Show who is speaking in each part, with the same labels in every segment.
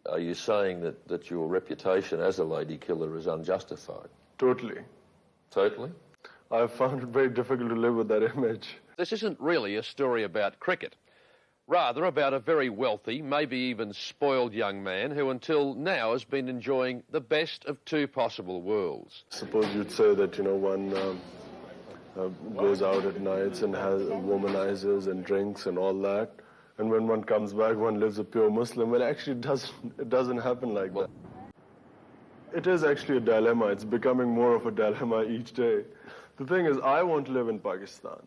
Speaker 1: Are you saying that your reputation as a lady killer is unjustified?
Speaker 2: Totally.
Speaker 1: Totally?
Speaker 2: I've found it very difficult to live with that image.
Speaker 3: This isn't really a story about cricket. Rather about a very wealthy, maybe even spoiled young man who until now has been enjoying the best of two possible worlds.
Speaker 2: Suppose you'd say that, one goes out at nights and has womanizers and drinks and all that, and when one comes back, one lives a pure Muslim. Well, actually, it doesn't happen like that. It is actually a dilemma. It's becoming more of a dilemma each day. The thing is, I want to live in Pakistan.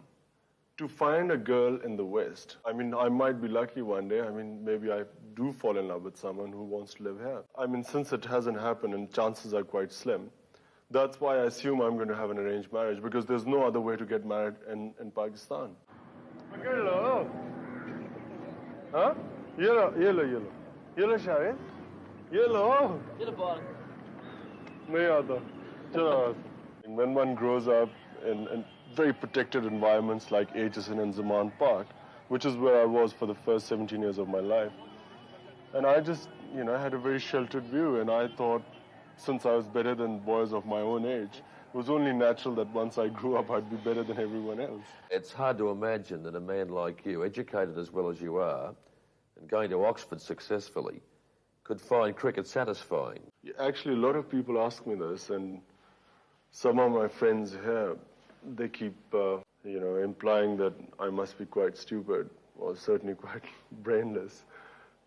Speaker 2: To find a girl in the West, I might be lucky one day. Maybe I do fall in love with someone who wants to live here. Since it hasn't happened and chances are quite slim, that's why I assume I'm going to have an arranged marriage, because there's no other way to get married in Pakistan. Hello. Huh? Yellow. Yellow Shahid? Yellow. When one grows up in very protected environments like Aitchison and Zaman Park, which is where I was for the first 17 years of my life, and I just, had a very sheltered view, and I thought, since I was better than boys of my own age, it was only natural that once I grew up, I'd be better than everyone else.
Speaker 1: It's hard to imagine that a man like you, educated as well as you are, and going to Oxford successfully, could find cricket satisfying.
Speaker 2: Actually, a lot of people ask me this, and some of my friends here, they keep, implying that I must be quite stupid, or certainly quite brainless,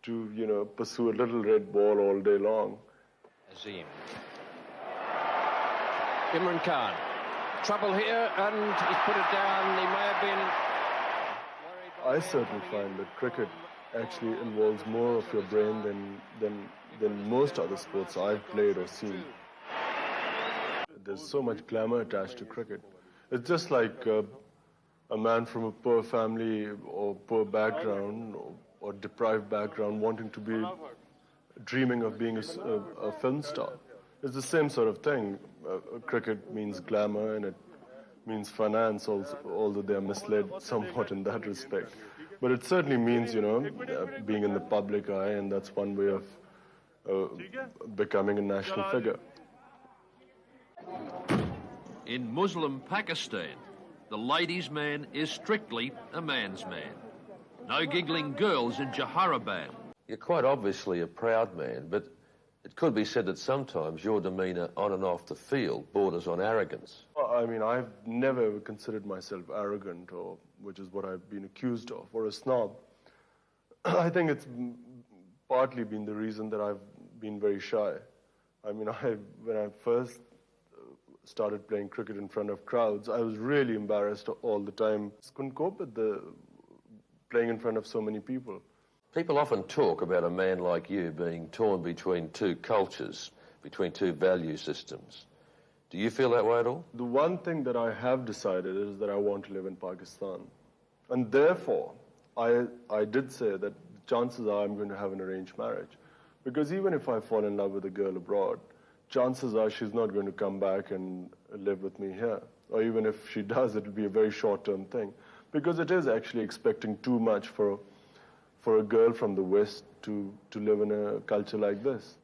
Speaker 2: to, pursue a little red ball all day long.
Speaker 3: Azim. Imran Khan. Trouble here, and he's put it down. He may have been worried.
Speaker 2: I certainly find that cricket actually involves more of your brain than most other sports I've played or seen. There's so much glamour attached to cricket. It's just like a man from a poor family or poor background or deprived background wanting to be, dreaming of being a film star. It's the same sort of thing. Cricket means glamour and it means finance, also, although they are misled somewhat in that respect. But it certainly means, being in the public eye, and that's one way of becoming a national figure.
Speaker 3: In Muslim Pakistan, the ladies' man is strictly a man's man. No giggling girls in Jaharabad.
Speaker 1: You're quite obviously a proud man, but it could be said that sometimes your demeanour on and off the field borders on arrogance.
Speaker 2: Well, I've never considered myself arrogant, which is what I've been accused of, or a snob. I think it's partly been the reason that I've been very shy. When I first started playing cricket in front of crowds, I was really embarrassed all the time. I couldn't cope with playing in front of so many people.
Speaker 1: People often talk about a man like you being torn between two cultures, between two value systems. Do you feel that way at all?
Speaker 2: The one thing that I have decided is that I want to live in Pakistan. And therefore, I did say that chances are I'm going to have an arranged marriage. Because even if I fall in love with a girl abroad, chances are she's not going to come back and live with me here. Or even if she does, it'll be a very short-term thing. Because it is actually expecting too much for a girl from the West to live in a culture like this.